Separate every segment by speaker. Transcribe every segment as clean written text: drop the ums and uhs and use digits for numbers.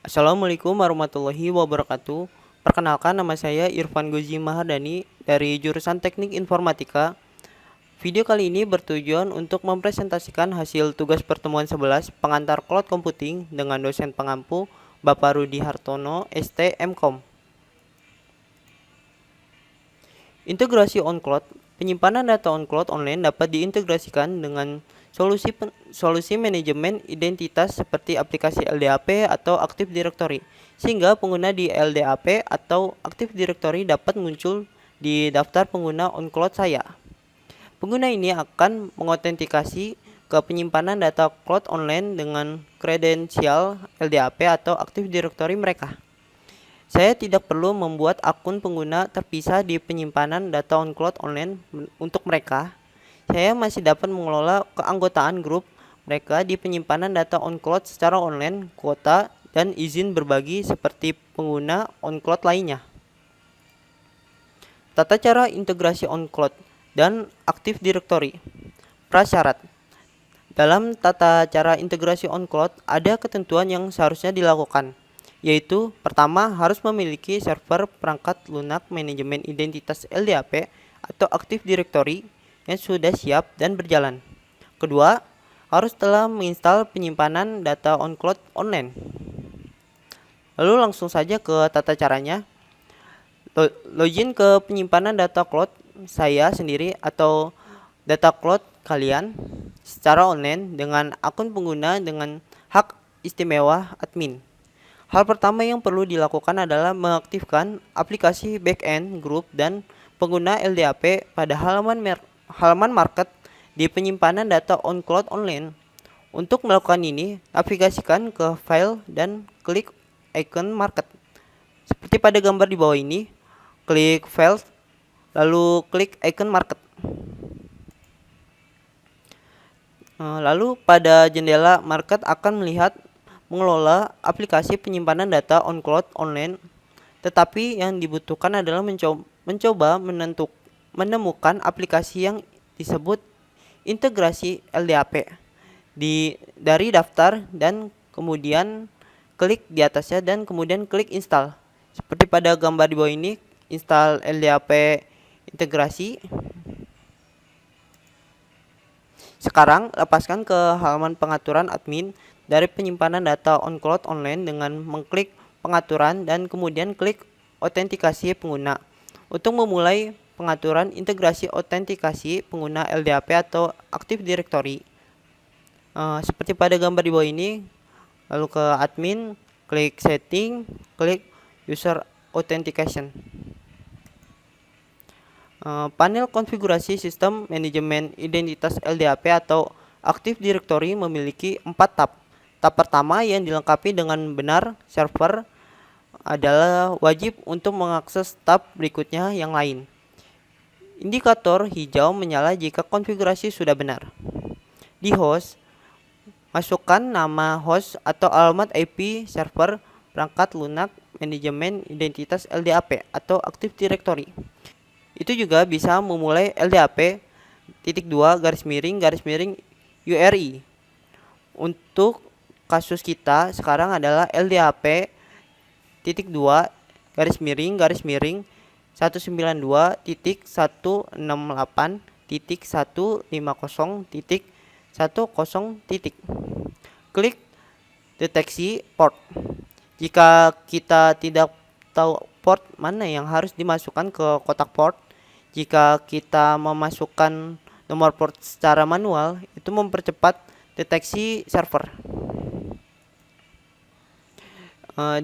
Speaker 1: Assalamualaikum warahmatullahi wabarakatuh. Perkenalkan, nama saya Irfan Gozi Mahardani dari jurusan Teknik Informatika. Video kali ini bertujuan untuk mempresentasikan hasil tugas pertemuan 11 pengantar cloud computing dengan dosen pengampu Bapak Rudi Hartono, ST MKOM. Integrasi on cloud. Penyimpanan data on cloud online dapat diintegrasikan dengan solusi manajemen identitas seperti aplikasi LDAP atau Active Directory, sehingga pengguna di LDAP atau Active Directory dapat muncul di daftar pengguna on cloud saya. Pengguna ini akan mengotentikasi ke penyimpanan data cloud online dengan kredensial LDAP atau Active Directory mereka. Saya tidak perlu membuat akun pengguna terpisah di penyimpanan data on cloud online untuk mereka. Saya masih dapat mengelola keanggotaan grup mereka di penyimpanan data on cloud secara online, kuota, dan izin berbagi seperti pengguna on cloud lainnya. Tata cara integrasi on cloud dan Active Directory. Prasyarat. Dalam tata cara integrasi on cloud ada ketentuan yang seharusnya dilakukan, yaitu pertama harus memiliki server perangkat lunak manajemen identitas LDAP atau Active Directory yang sudah siap dan berjalan. Kedua, harus telah menginstal penyimpanan data on cloud online. Lalu langsung saja ke tata caranya. Login ke penyimpanan data cloud saya sendiri atau data cloud kalian secara online dengan akun pengguna dengan hak istimewa admin. Hal pertama yang perlu dilakukan adalah mengaktifkan aplikasi backend group dan pengguna LDAP pada halaman market di penyimpanan data on cloud online. Untuk melakukan ini, navigasikan ke file dan klik icon market. Seperti pada gambar di bawah ini, klik file lalu klik icon market. Lalu pada jendela market akan melihat mengelola aplikasi penyimpanan data on cloud online, tetapi yang dibutuhkan adalah mencoba menemukan aplikasi yang disebut integrasi LDAP dari daftar dan kemudian klik di atasnya dan kemudian klik install. Seperti pada gambar di bawah ini, install LDAP integrasi. Sekarang lepaskan ke halaman pengaturan admin dari penyimpanan data on cloud online dengan mengklik pengaturan dan kemudian klik autentikasi pengguna. Untuk memulai pengaturan integrasi autentikasi pengguna LDAP atau Active Directory, seperti pada gambar di bawah ini, lalu ke admin, klik setting, klik user authentication. Panel konfigurasi sistem manajemen identitas LDAP atau Active Directory memiliki 4 tab. Tab pertama yang dilengkapi dengan benar server adalah wajib untuk mengakses tab berikutnya yang lain. Indikator hijau menyala jika konfigurasi sudah benar. Di host, masukkan nama host atau alamat IP server perangkat lunak manajemen identitas LDAP atau Active Directory. Itu juga bisa memulai LDAP __URI. Untuk kasus kita sekarang adalah LDAP __192.168.150.10. Klik deteksi port. Jika kita tidak tahu port mana yang harus dimasukkan ke kotak port, jika kita memasukkan nomor port secara manual, itu mempercepat deteksi server.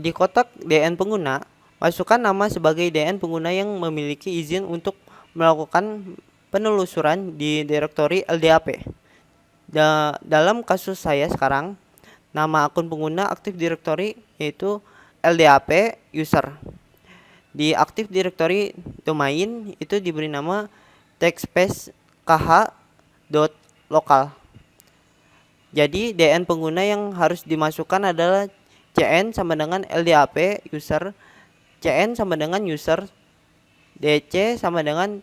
Speaker 1: Di kotak DN pengguna, masukkan nama sebagai DN pengguna yang memiliki izin untuk melakukan penelusuran di direktori LDAP. Dalam kasus saya sekarang, nama akun pengguna Active Directory yaitu LDAP user. Di Active Directory domain itu diberi nama TechSpace kh.local. Jadi DN pengguna yang harus dimasukkan adalah CN sama dengan LDAP user, CN sama dengan user, DC sama dengan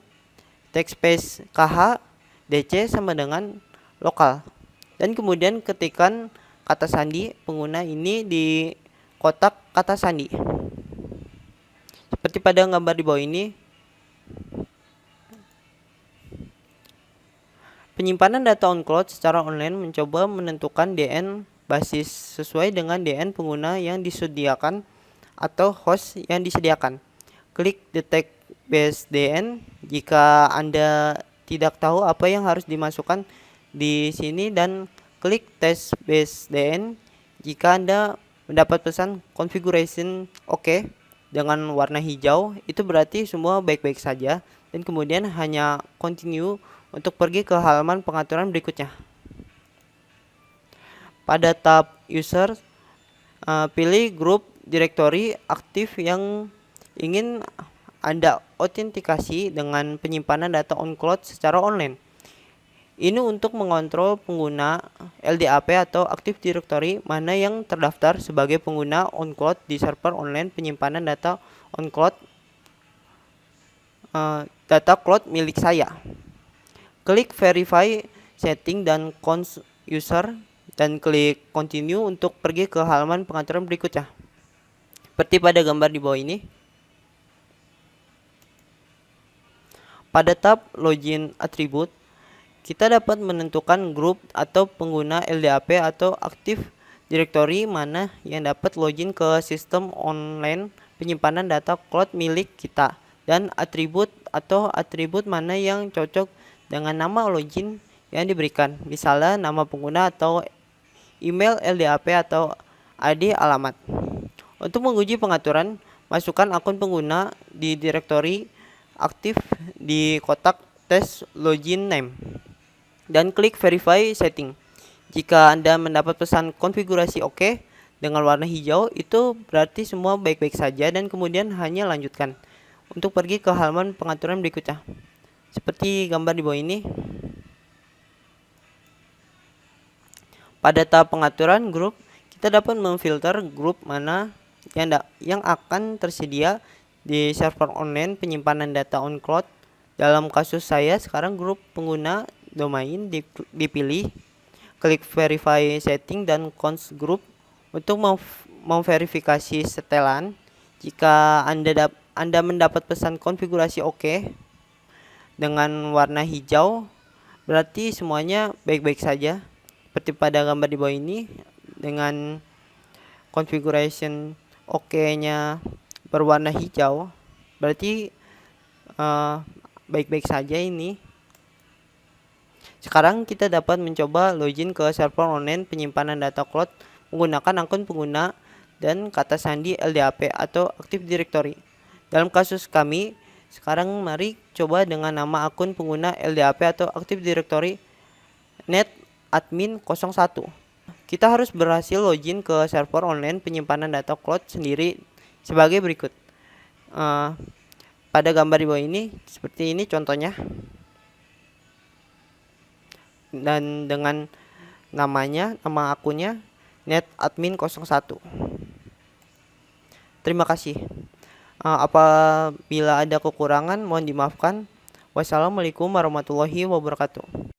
Speaker 1: TechSpace kh, DC sama dengan lokal. Dan kemudian ketikkan kata sandi pengguna ini di kotak kata sandi. Seperti pada gambar di bawah ini, penyimpanan data on cloud secara online mencoba menentukan DN basis sesuai dengan DN pengguna yang disediakan atau host yang disediakan. Klik detect base DN jika Anda tidak tahu apa yang harus dimasukkan di sini, dan klik test base DN jika Anda mendapat pesan configuration OK dengan warna hijau. Itu berarti semua baik-baik saja, dan kemudian hanya continue untuk pergi ke halaman pengaturan berikutnya. Pada tab user, pilih grup directory aktif yang ingin Anda autentikasi dengan penyimpanan data on cloud secara online. Ini untuk mengontrol pengguna LDAP atau Active Directory mana yang terdaftar sebagai pengguna on cloud di server online penyimpanan data on cloud, data cloud milik saya. Klik verify setting dan cons user dan klik continue untuk pergi ke halaman pengaturan berikutnya. Seperti pada gambar di bawah ini. Pada tab login attribute, kita dapat menentukan grup atau pengguna LDAP atau Active Directory mana yang dapat login ke sistem online penyimpanan data cloud milik kita, dan atribut atau atribut mana yang cocok dengan nama login yang diberikan, misalnya nama pengguna atau email LDAP atau ID alamat. Untuk menguji pengaturan, masukkan akun pengguna di direktori aktif di kotak test login name dan klik verify setting. Jika Anda mendapat pesan konfigurasi OK dengan warna hijau, itu berarti semua baik-baik saja, dan kemudian hanya lanjutkan untuk pergi ke halaman pengaturan berikutnya. Seperti gambar di bawah ini. Pada tahap pengaturan grup, kita dapat memfilter grup mana yang akan tersedia di server online penyimpanan data on cloud. Dalam kasus saya sekarang grup pengguna domain dipilih. Klik verify setting dan cons group untuk memverifikasi setelan. Jika Anda mendapat pesan konfigurasi OK dengan warna hijau, berarti semuanya baik-baik saja. Seperti pada gambar di bawah ini, dengan configuration OK-nya berwarna hijau, berarti baik-baik saja ini. Sekarang kita dapat mencoba login ke server online penyimpanan data cloud menggunakan akun pengguna dan kata sandi LDAP atau Active Directory. Dalam kasus kami, sekarang mari coba dengan nama akun pengguna LDAP atau Active Directory netadmin 01. Kita harus berhasil login ke server online penyimpanan data cloud sendiri sebagai berikut. Pada gambar di bawah ini, seperti ini contohnya. Dan dengan nama akunnya netadmin 01. Terima kasih. Apabila ada kekurangan mohon dimaafkan. Wassalamualaikum warahmatullahi wabarakatuh.